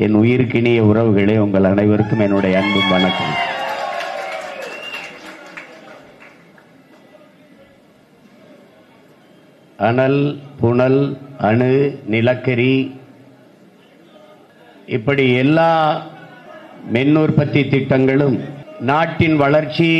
என் உயிருக்கினிய உறவுகளே, உங்கள் அனைவருக்கும் என்னுடைய அன்பும் வணக்கம். அனல், புனல், அணு, நிலக்கரி இப்படி எல்லா மின் உற்பத்தி திட்டங்களும் நாட்டின் வளர்ச்சி,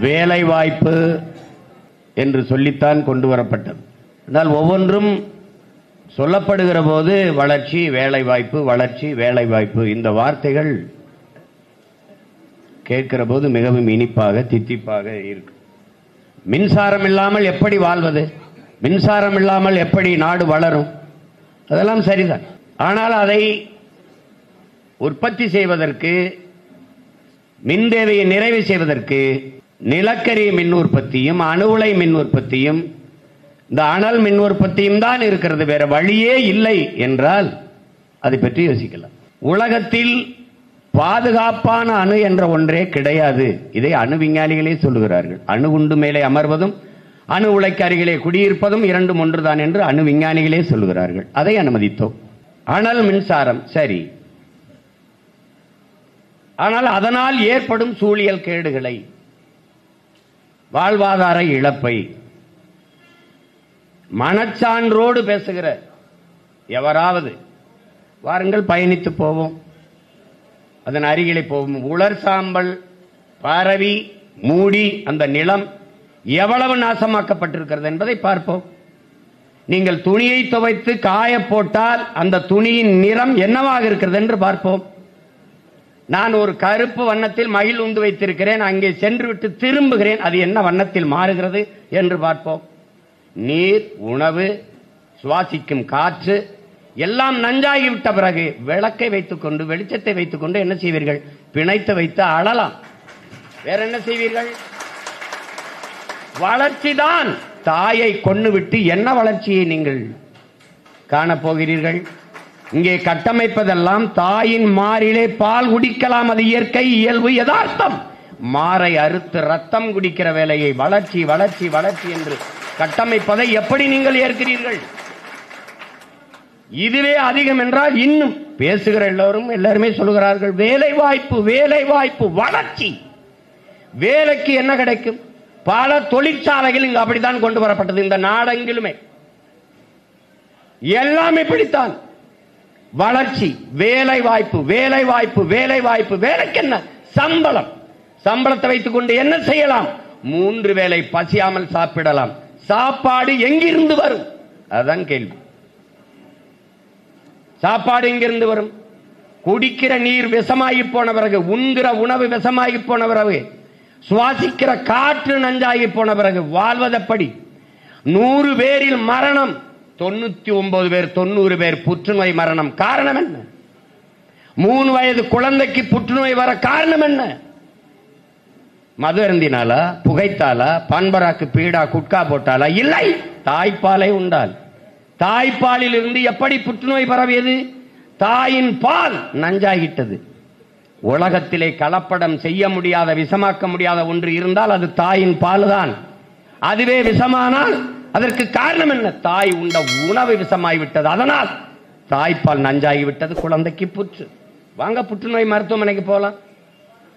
வேலை வாய்ப்பு என்று சொல்லித்தான் கொண்டு வரப்பட்டது. ஆனால் ஒவ்வொன்றும் சொல்லப்படுகிற போது வளர்ச்சி, வேலை வாய்ப்பு, வளர்ச்சி, வேலை வாய்ப்பு, இந்த வார்த்தைகள் கேட்கிற போது மிகவும் இனிப்பாக, தித்திப்பாக இருக்கு. மின்சாரம் இல்லாமல் எப்படி வாழ்வது? மின்சாரம் இல்லாமல் எப்படி நாடு வளரும்? அதெல்லாம் சரிதான். ஆனால் அதை உற்பத்தி செய்வதற்கு, மின் தேவையை நிறைவு செய்வதற்கு நிலக்கரி மின் உற்பத்தியும், அணு உலை மின் உற்பத்தியும், இந்த அனல் மின் உற்பத்தியும் தான் இருக்கிறது. வேற வழியே இல்லை என்றால் அதை பற்றி யோசிக்கலாம். உலகத்தில் பாதுகாப்பான அணு என்ற ஒன்றே கிடையாது. இதை அணு விஞ்ஞானிகளே சொல்லுகிறார்கள். அணு குண்டு மேலே அமர்வதும் அணு உலைக்கு அருகிலே குடியிருப்பதும் இரண்டும் ஒன்றுதான் என்று அணு விஞ்ஞானிகளே சொல்லுகிறார்கள். அதை அனுமதித்தோம். அனல் மின்சாரம் சரி. ஆனால் அதனால் ஏற்படும் சூழியல் கேடுகளை, வாழ்வாதார இழப்பை மனச்சான்றோடு பேசுகிற எவராவது வாருங்கள், பயணித்து போவோம், அதன் அருகிலே போவோம். உலர் சாம்பல் பரவி மூடி அந்த நிலம் எவ்வளவு நாசமாக்கப்பட்டிருக்கிறது என்பதை பார்ப்போம். நீங்கள் துணியை துவைத்து காய போட்டால் அந்த துணியின் நிறம் என்னவாக இருக்கிறது என்று பார்ப்போம். நான் ஒரு கருப்பு வண்ணத்தில் மகிழ் உந்து வைத்திருக்கிறேன், அங்கே சென்று விட்டு திரும்புகிறேன், அது என்ன வண்ணத்தில் மாறுகிறது என்று பார்ப்போம். நீர், உணவு, சுவாசிக்கும் காற்று எல்லாம் நஞ்சாகிவிட்ட பிறகு விளக்கை வைத்துக் கொண்டு, வெளிச்சத்தை வைத்துக் கொண்டு என்ன செய்வீர்கள்? பிணைத்து வைத்து அழலாம். வேற என்ன செய்வீர்கள்? வளர்ச்சிதான். தாயை கொண்டு விட்டு என்ன வளர்ச்சியை நீங்கள் காணப்போகிறீர்கள்? இங்கே கட்டமைப்பதெல்லாம் தாயின் மாறிலே பால் குடிக்கலாம், அது இயற்கை, இயல்பு, யதார்த்தம். மாறை அறுத்து ரத்தம் குடிக்கிற வேலையை வளர்ச்சி வளர்ச்சி வளர்ச்சி என்று கட்டமைப்பதை எப்படி நீங்கள் ஏற்கிறீர்கள்? இதுவே அதிகம் என்றால் இன்னும் பேசுகிற எல்லாருமே சொல்லுகிறார்கள் வேலை வாய்ப்பு, வேலை வாய்ப்பு, வளர்ச்சி. வேலைக்கு என்ன கிடைக்கும்? பல தொழிற்சாலைகள் இங்கு அப்படித்தான் கொண்டு வரப்பட்டது. இந்த நாடெங்கிலுமே எல்லாம் இப்படித்தான். வளர்ச்சி, வேலை வாய்ப்பு, வேலை வாய்ப்பு, வேலை வாய்ப்பு. வேலைக்கு என்ன? சம்பளம். சம்பளத்தை வைத்துக் கொண்டு என்ன செய்யலாம்? 3 வேளை பசியாமல் சாப்பிடலாம். சாப்பாடு எங்கிருந்து வரும்? அதுதான் கேள்வி. சாப்பாடு எங்கிருந்து வரும்? குடிக்கிற நீர் விஷமாகி போன பிறகு, உண்கிற உணவு விஷமாகி போன பிறகு, சுவாசிக்கிற காற்று நஞ்சாகி போன பிறகு வாழ்வதெப்படி? 100 பேரில் மரணம், 99 பேர், 90 பேர் புற்றுநோய் மரணம். காரணம் என்ன? 3 வயது குழந்தைக்கு புற்றுநோய் வர காரணம் என்ன? மது அருந்தினாலா, புகைத்தாலா, பண்பராக்கு பீடா குட்கா போட்டாலா? இல்லை, தாய்ப்பாலை உண்டால். தாய்ப்பாலில் இருந்து எப்படி புற்றுநோய் பரவியது? தாயின் பால் நஞ்சாகிட்டது. உலகத்திலே கலப்படம் செய்ய முடியாத, விஷமாக்க முடியாத ஒன்று இருந்தால் அது தாயின் பால் தான். அதுவே விஷமானால் அதற்கு காரணம் என்ன? தாய் உண்ட உணவு விஷமாகிவிட்டது. அதனால் தாய்ப்பால் நஞ்சாகிவிட்டது, குழந்தைக்கு புற்று. வாங்க, புற்றுநோய் மருத்துவமனைக்கு போலாம்.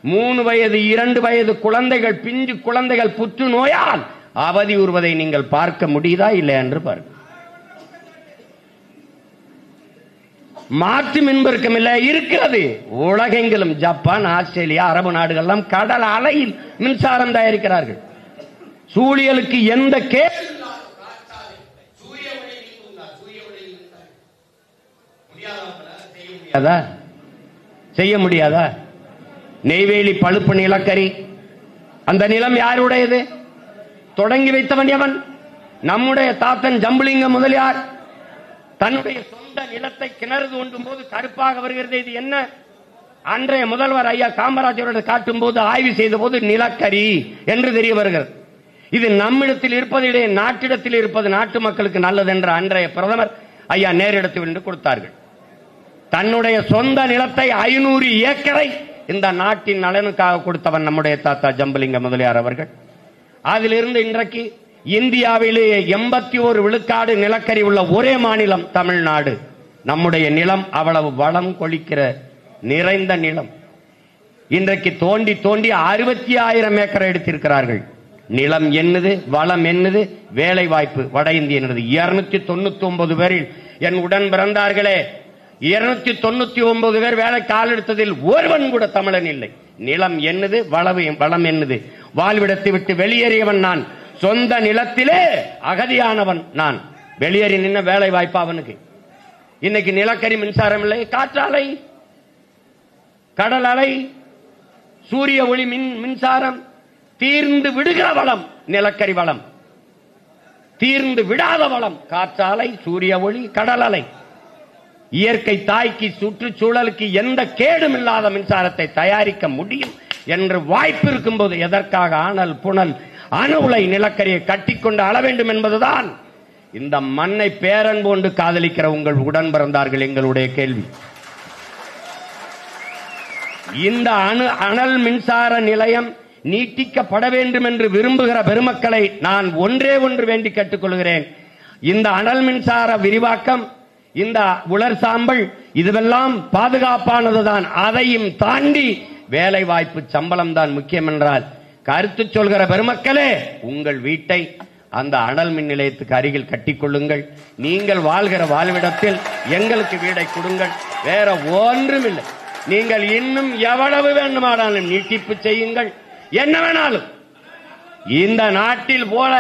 3 வயது 2 வயது குழந்தைகள், பிஞ்சு குழந்தைகள் புற்றுநோயால் அவதி உறுவதை நீங்கள் பார்க்க முடியுதா இல்லை என்று பாருங்கள். மாற்று மின்பெருக்கம் இல்லை, இருக்கிறது. உலகெங்கிலும் ஜப்பான், ஆஸ்திரேலியா, அரபு நாடுகள் கடல் அலையில் மின்சாரம் தயாரிக்கிறார்கள். சூழியலுக்கு எந்த செய்ய முடியாதா? நெய்வேலி பழுப்பு நிலக்கரி, அந்த நிலம் யாருடையது? தொடங்கி வைத்தவன் எவன்? நம்முடைய தாத்தன் ஜம்புலிங்க முதலியார் தன்னுடைய சொந்த நிலத்தை கிணறு தோண்டும் போது கருப்பாக வருகிறது. இது என்ன? அன்றைய முதல்வர் ஐயா காமராஜரோடு காட்டும் போது, ஆய்வு செய்த போது நிலக்கரி என்று தெரிய வருகிறது. இது நம்மிடத்தில் இருப்பதிலே நாட்டிடத்தில் இருப்பது நாட்டு மக்களுக்கு நல்லது என்ற அன்றைய பிரதமர் ஐயா நேரிடத்தில் என்று கொடுத்தார்கள். தன்னுடைய சொந்த நிலத்தை 500 ஏக்கரை இந்த நாட்டின் நலனுக்காக கொடுத்தவன் நம்முடைய தாத்தா ஜம்புலிங்க முதலியார் அவர்கள். அதிலிருந்து இன்றைக்கு இந்தியாவிலே 81 விழுக்காடு நிலக்கரி உள்ள ஒரே மாநிலம் தமிழ்நாடு. நம்முடைய நிலம் அவ்வளவு வளம் கொளிக்கிற நிறைந்த நிலம். இன்றைக்கு தோண்டி தோண்டி 60,000 ஏக்கர் எடுத்திருக்கிறார்கள். நிலம் என்னது, வளம் என்னது, வேலை வாய்ப்பு வட இந்திய 299 பேரில் என் உடன் பிறந்தார்களே 299 பேர் வேலை கால் எடுத்ததில் ஒருவன் கூட தமிழன் இல்லை. நிலம் என்னது, வளம் என்னது, வாழ்விடத்தை விட்டு வெளியேறியவன் நான், சொந்த நிலத்திலே அகதியானவன் நான். வெளியேறி நின்ன வேலை வாய்ப்பு அவனுக்கு. இன்னைக்கு நிலக்கரி மின்சாரம் இல்லை, காற்றாலை, கடல் அலை, சூரிய ஒளி மின்சாரம், தீர்ந்து விடுகிற வளம் நிலக்கரி வளம், தீர்ந்து விடாத வளம் காற்றாலை, சூரிய ஒளி, கடல் அலை. இயற்கை தாய்க்கு சுற்றுச்சூழலுக்கு எந்த கேடும் இல்லாத மின்சாரத்தை தயாரிக்க முடியும் என்று வாய்ப்பு இருக்கும் போது எதற்காக ஆனல் புனல் அணு உலை நிலக்கரியை கட்டிக்கொண்டு அழ வேண்டும் என்பதுதான் இந்த மண்ணை பேரன் போன்று காதலிக்கிற உங்கள் உடன் பிறந்தார்கள் எங்களுடைய கேள்வி. இந்த அனல் மின்சார நிலையம் நீட்டிக்கப்பட வேண்டும் என்று விரும்புகிற பெருமக்களை நான் ஒன்றே ஒன்று வேண்டி கேட்டுக்கொள்கிறேன். இந்த அனல் மின்சார விரிவாக்கம், இந்த உலர் சாம்பல், இதுவெல்லாம் பாதுகாப்பானதுதான். அதையும் தாண்டி வேலை வாய்ப்பு, சம்பளம் தான் முக்கியம் என்றால் கருத்து சொல்கிற பெருமக்களே, உங்கள் வீட்டை அந்த அனல் மின் நிலையத்துக்கு அருகில் கட்டிக்கொள்ளுங்கள். நீங்கள் வாழ்கிற வாழ்விடத்தில் எங்களுக்கு வீடை கொடுங்கள். வேற ஒன்றும் இல்லை. நீங்கள் இன்னும் எவ்வளவு வேண்டுமானாலும் நீட்டிப்பு செய்யுங்கள், என்ன வேணாலும். இந்த நாட்டில் போல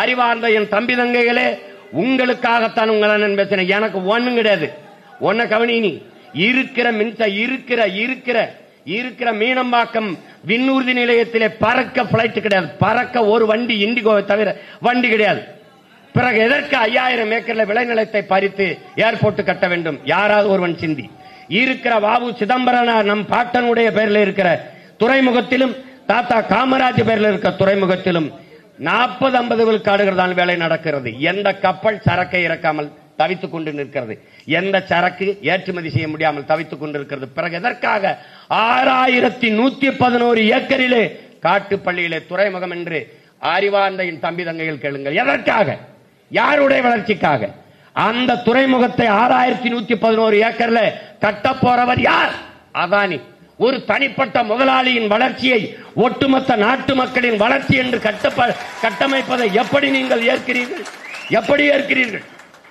அறிவார்ந்த என் தம்பி தங்கைகளே, உங்களுக்காகத்தான் உங்களை பேசினேன். எனக்கு ஒண்ணும் கிடையாது. ஒன்ன கவனி, நீ இருக்கிற மீனம்பாக்கம் விண்ணூர்தி நிலையத்திலே பறக்க பிளைட் கிடையாது. பறக்க ஒரு வண்டி இண்டிகோவை தவிர வண்டி கிடையாது. பிறகு எதற்கு 5000 ஏக்கர்ல விளைநிலத்தை பறித்து ஏர்போர்ட் கட்ட வேண்டும்? யாராவது ஒருவன் சிந்தி. இருக்கிற வாவு சிதம்பரனார் நம் பாட்டனுடைய பேரில் இருக்கிற துறைமுகத்திலும், தாத்தா காமராஜ் பேரில் இருக்கிற துறைமுகத்திலும் 40-50 விழுக்காடுகள் தான் வேலை நடக்கிறது. எந்த கப்பல் சரக்கை இறக்காமல் தவித்துக் கொண்டு நிற்கிறது, எந்த சரக்கு ஏற்றுமதி செய்ய முடியாமல் தவித்துக் கொண்டிருக்கிறது. பிறகு எதற்காக 6111 ஏக்கரிலே காட்டுப்பள்ளியிலே துறைமுகம் என்று அறிவார்ந்த என் தம்பி தங்கைகள் கேளுங்கள். எதற்காக? யாருடைய வளர்ச்சிக்காக? அந்த துறைமுகத்தை 6111 ஏக்கர்ல கட்ட போறவர் யார்? அதானி. ஒரு தனிப்பட்ட முதலாளியின் வளர்ச்சியை ஒட்டுமொத்த நாட்டு மக்களின் வளர்ச்சி என்று கட்டமைப்பதை எப்படி நீங்கள் ஏற்கிறீர்கள்? எப்படி ஏற்கிறீர்கள்?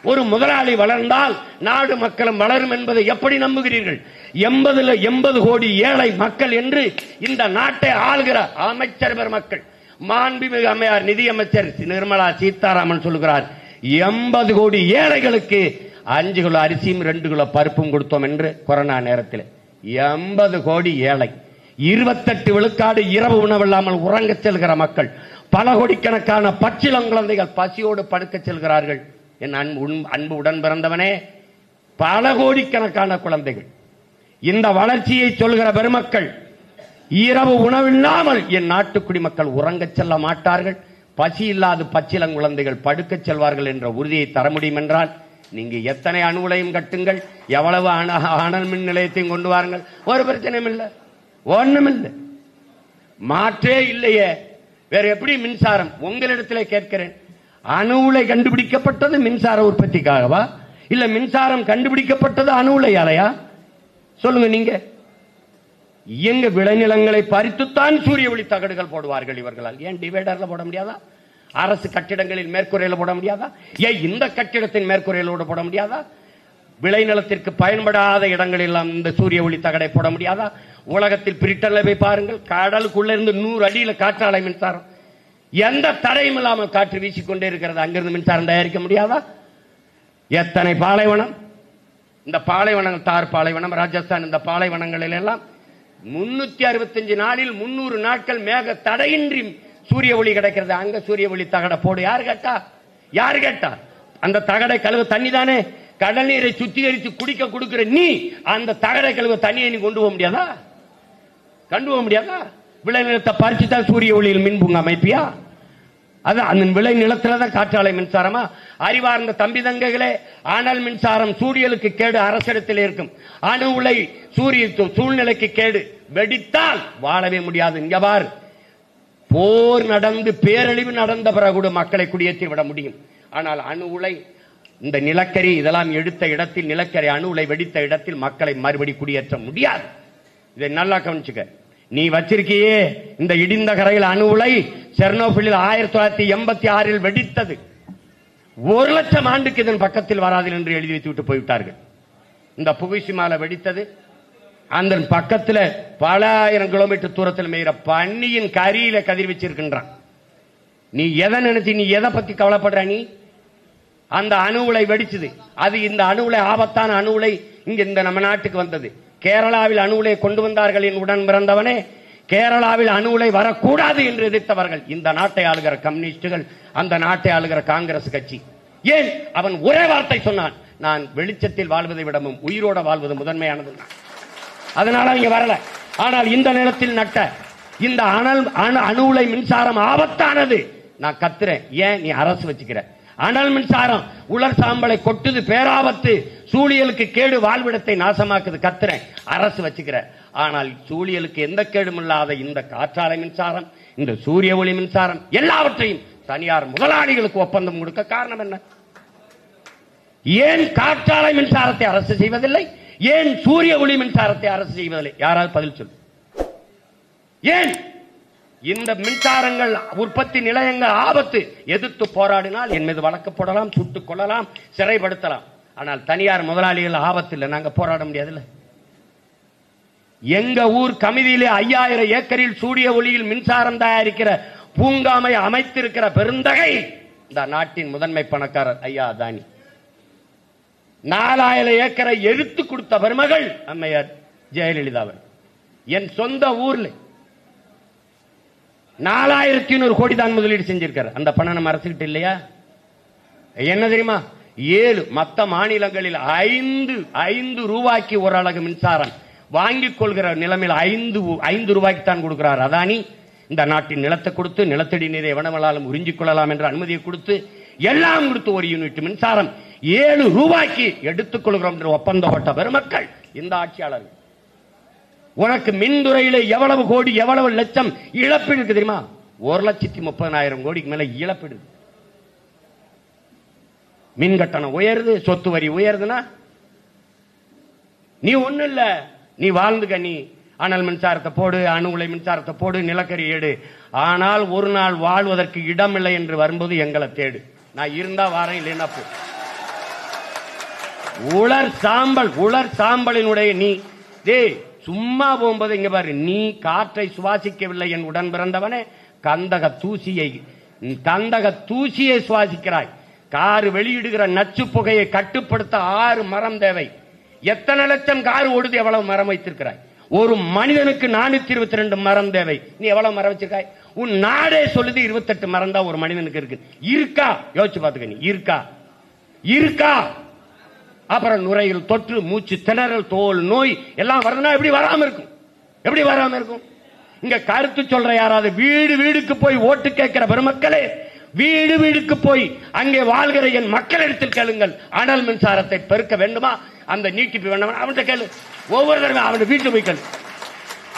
ஒரு முதலாளி வளர்ந்தால் நாடு மக்களும் வளரும் என்பதை எப்படி நம்புகிறீர்கள்? 80 கோடி ஏழை மக்கள் என்று இந்த நாட்டை ஆள்கிற அமைச்சர் பெருமக்கள், மாண்புமிகு அம்மையார் நிதியமைச்சர் நிர்மலா சீதாராமன் சொல்கிறார், 80 கோடி ஏழைகளுக்கு 5 கிலோ அரிசியும் 2 கிலோ பருப்பும் கொடுத்தோம் என்று. கொரோனா நேரத்தில் 80 கோடி ஏழை, 28 விழுக்காடு இரவு உணவில்லாமல் உறங்க செல்கிற மக்கள், பல கோடிக்கணக்கான பச்சிளங்குழந்தைகள் பசியோடு படுக்க செல்கிறார்கள். என் அன்பு உடன் பிறந்தவனே, பல கோடிக்கணக்கான குழந்தைகள். இந்த வளர்ச்சியை சொல்கிற பெருமக்கள், இரவு உணவில்லாமல் என் நாட்டு குடிமக்கள் உறங்க செல்ல மாட்டார்கள், பசி இல்லாத பச்சிளங்குழந்தைகள் படுக்க செல்வார்கள் என்ற உறுதியை தர முடியும் என்றால் நீங்க எத்தனை அணு உலையும் கட்டுங்கள், எவ்வளவு அனல் மின் நிலையத்தையும் கொண்டு வாருங்கள், ஒரு பிரச்சனையும் இல்லை, ஒண்ணும் இல்லை, மாற்றே இல்லையே. வேற எப்படி மின்சாரம்? உங்களிடத்திலே கேட்கிறேன், அணு உலை கண்டுபிடிக்கப்பட்டது மின்சார உற்பத்திக்காகவா, இல்ல மின்சாரம் கண்டுபிடிக்கப்பட்டது அணு உலையாலையா? சொல்லுங்க நீங்க. எங்க விளைநிலங்களை பறித்துத்தான் சூரிய ஒளி தகடுகள் போடுவார்கள் இவர்களால். ஏன் டிவைடர்ல போட முடியாதா? அரசு கட்டிடங்களில் மேற்கூரையில் போட முடியாதா? ஏன் இந்த கட்டிடத்தின் மேற்கூரையிலோடு போட முடியாதா? விளைநிலத்திற்கு பயன்படாத இடங்களில் இந்த சூரிய ஒளி தகடை போட முடியாதா? உலகத்தில் பிரிட்டன்ல போய் பாருங்கள், கடலுக்குள்ள இருந்து 100 அடியில காற்றாலை மின்சாரம், எந்த தடையும் இல்லாமல் காற்று வீசிக்கொண்டே இருக்கிறது. அங்கிருந்து மின்சாரம் தயாரிக்க முடியாதா? எத்தனை பாலைவனம், இந்த பாலைவனங்கள், தார் பாலைவனம், ராஜஸ்தான், இந்த பாலைவனங்களில் எல்லாம் 365 நாளில் 300 நாட்கள் மேக தடையின்றி சூரிய ஒளி கிடைக்கிறது. அங்க சூரிய ஒளி தகட போடு. யாரு கேட்டா? யாரு கேட்டா? அந்த தகடை கழுவ தண்ணி தானே. கடல் நீரை சுத்திகரித்து குடிக்க கொடுக்கிற நீ அந்த தகடை கழுவ தண்ணியை நீ கொண்டு போக முடியாதா? கண்டு போக முடியாதா? விளைநிலத்தை பறிச்சுதான் சூரிய ஒளியில் மின்புங்க அமைப்பியா? அது அந்த விளை நிலத்துலதான் காற்றாலை மின்சாரமா? அறிவார்ந்த தம்பி தங்கைகளே, அனல் மின்சாரம் சூரியலுக்கு கேடு, அரசிடத்தில் இருக்கும். அணு உலை சூரிய சூழ்நிலைக்கு கேடு. வெடித்தால் வாழவே முடியாது. இங்க பார், போர் நடந்து பேரழிவு நடந்த பிறகு கூட மக்களை குடியேற்றி விட முடியும். ஆனால் அணு உலை இந்த நிலக்கரி இதெல்லாம் எடுத்த இடத்தில், நிலக்கரி அணு உலை வெடித்த இடத்தில் மக்களை மறுபடி குடியேற்ற முடியாது. இதை நல்லா கவனிச்சுக்க. நீ வச்சிருக்கியே இந்த இடிந்த கரையில் அணு உலை செர்னோபிலில் 1986 வெடித்தது. 1,00,000 ஆண்டுக்கு இதன் பக்கத்தில் வராது என்று எழுதி வைத்து விட்டு போய்விட்டார்கள். இந்த புகுஷிமால வெடித்தது அந்த பக்கத்தில் பல ஆயிரம் கிலோமீட்டர் தூரத்தில் மேய்கிற பன்னியின் கரியில கதிர்வச்சிருக்கின்றான். நீ எதை நினைச்சு, நீ எதை பத்தி கவலைப்படுற? நீ அந்த அணு உலை வெடிச்சது. அது இந்த அணு உலை ஆபத்தான அணு உலை இங்க இந்த நம்ம நாட்டுக்கு வந்தது. கேரளாவில் அணு உலை கொண்டு வந்தார்கள். உடன் பிறந்தவனே, கேரளாவில் அணு உலை வரக்கூடாது என்று எதிர்த்தவர்கள் இந்த நாட்டை ஆளுகிற கம்யூனிஸ்டுகள், அந்த நாட்டை ஆளுகிற காங்கிரஸ் கட்சி. ஏன்? அவன் ஒரே வார்த்தை சொன்னான், நான் வெளிச்சத்தில் வாழ்வதை விடவும் உயிரோட வாழ்வது முதன்மையானது. அதனால இங்க வரல. ஆனால் இந்த நிலத்தில் நட்ட இந்த அணு உலை மின்சாரம் ஆபத்தானது. நான் கத்துறேன். ஏன்? நீ அரசு வச்சுக்கிற அனல் மின்சாரம் உலர் சாம்பலை கொட்டுது, பேராபத்து, சூழியலுக்கு கேடு, வாழ்விடத்தை நாசமாக்குது. கத்துறேன், அரசு வச்சுக்கிற. ஆனால் சூழியலுக்கு எந்த கேடும் இல்லாத இந்த காற்றாலை மின்சாரம், இந்த சூரிய ஒளி மின்சாரம் எல்லாவற்றையும் தனியார் முதலாளிகளுக்கு ஒப்பந்தம் கொடுக்க காரணம் என்ன? ஏன் காற்றாலை மின்சாரத்தை அரசு செய்வதில்லை? ஏன் சூரிய ஒளி மின்சாரத்தை அரசு செய்வதில்லை? யாராவது பதில் சொல்லு. ஏன்? இந்த மின்சாரங்கள் உற்பத்தி நிலையங்கள் ஆபத்து. எதிர்த்து போராடினால் என் மீது வழக்கு போடலாம், சுட்டுக் கொள்ளலாம், சிறைப்படுத்தலாம். ஆனால் தனியார் முதலாளிகள் ஆபத்து இல்லை, நாங்க போராட முடியாதுல்ல. எங்க ஊர் கமிதியிலே 5000 ஏக்கரில் சூரிய ஒளியில் மின்சாரம் தயாரிக்கிற பூங்காமை அமைத்திருக்கிற பெருந்தகை இந்த நாட்டின் முதன்மை பணக்காரர் ஐயா அதானி. 4000 ஏக்கரை எடுத்து கொடுத்த பெருமகள் அம்மையார் ஜெயலலிதா. என் சொந்த ஊர்ல 4100 கோடி தான் முதலீடு செஞ்சிருக்காரு. அந்த பணம் நம்ம அரசுகிட்ட இல்லையா? என்ன தெரியுமா? 7 மற்ற மாநிலங்களில் 5 ரூபாய்க்கு ஒரு அலகு மின்சாரம் வாங்கிக் கொள்கிற நிலைமையில் 5 ரூபாய்க்கு தான் கொடுக்கிறார் அதானி. இந்த நாட்டின் நிலத்தை கொடுத்து, நிலத்தடி நீரை எவனவளாலும் உறிஞ்சிக் கொள்ளலாம் என்ற அனுமதியை கொடுத்து, எல்லாம் கொடுத்து ஒரு யூனிட் மின்சாரம் 7 ரூபாய்க்கு எடுத்துக் கொள்கிறோம் என்று ஒப்பந்தம் போட்ட பெருமக்கள் இந்த ஆட்சியாளர்கள். உனக்கு மின்துறையில எவ்வளவு கோடி, எவ்வளவு லட்சம் இழப்பீடு இருக்கு தெரியுமா? 1,30,000 கோடிக்கு மேல இழப்பீடு. மின் கட்டணம் உயருது, சொத்து வரி உயருதுன்னா நீ ஒண்ணு இல்ல, நீ வாழ்ந்துக்க. நீ அனல் மின்சாரத்தை போடு, அணு உலை மின்சாரத்தை போடு, நிலக்கரி ஏடு. ஆனால் ஒரு நாள் வாழ்வதற்கு இடமில்லை என்று வரும்போது எங்களை தேடு. நான் இருந்தா வாரேன், இல்லைன்னா போ. உலர் சாம்பலினுடைய நீ சும்மா போகும்போது இங்க பாரு, நீ காற்றை சுவாசிக்கவில்லை என் உடன் பிறந்தவனே. கந்தக தூசியை சுவாசிக்கிறாய். காரு வெளியிடுகிற நச்சு புகையை கட்டுப்படுத்த 6 மரம் தேவை. எத்தனை லட்சம் கார் ஓடுது, எவ்வளவு மரம் வைத்திருக்கிறாய்? ஒரு மனிதனுக்கு 422 மரம் தேவை. நீ எவ்வளவு மரம் வச்சிருக்காய்? உன் நாடே சொல்லுது 28 மரம் தான் ஒரு மனிதனுக்கு இருக்கு. இருக்கா? யோசிச்சு பாத்துக்க. நீ இருக்கா? அப்புறம் நுரையில் தொற்று, மூச்சு திணறல், தோல் நோய் எல்லாம் வரணும். எப்படி வராம இருக்கும்? எப்படி வராம இருக்கும்? இங்க கருத்து சொல்ற யாராவது வீடு வீடுக்கு போய் ஓட்டு கேட்கிற பெருமக்களே, வீடு வீடுக்கு போய் அங்கே வாழ்கிற என் மக்களிடத்தில் கேளுங்கள். அனல் மின்சாரத்தை பெருக்க வேண்டுமா, அந்த நீட்டிப்பு வேண்டுமா, அவன்கிட்ட கேளு. ஒவ்வொரு தடவை அவன் வீட்டு போய் கேளு.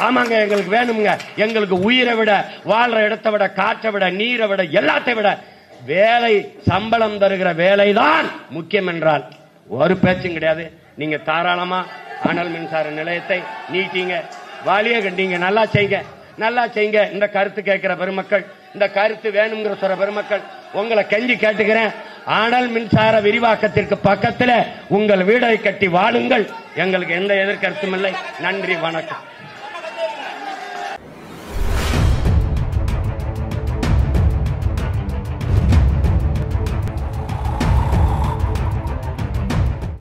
ஆமாங்க, எங்களுக்கு வேணுங்க. எங்களுக்கு உயிரை விட, வாழ்ற இடத்தை விட, காற்றை விட, நீரை விட, எல்லாத்தை விட வேலை, சம்பளம் தருகிற வேலைதான் முக்கியம் என்றால் ஒரு பேச்சும் கிடையாது. நீங்க தாராளமா அனல் மின்சார நிலையத்தை நீட்டிங்க, வாலிய கண்டிங்க, நல்லா செய்யுங்க. இந்த கருத்து கேட்கிற பெருமக்கள், இந்த கருத்து வேணுங்கிற சொல்ற பெருமக்கள், உங்களை கெஞ்சி கேட்டுக்கிறேன். அனல் மின்சார விரிவாக்கத்திற்கு பக்கத்தில் உங்கள் வீடை கட்டி வாழுங்கள். எங்களுக்கு எந்த எதிர்கருத்தும் இல்லை. நன்றி, வணக்கம்.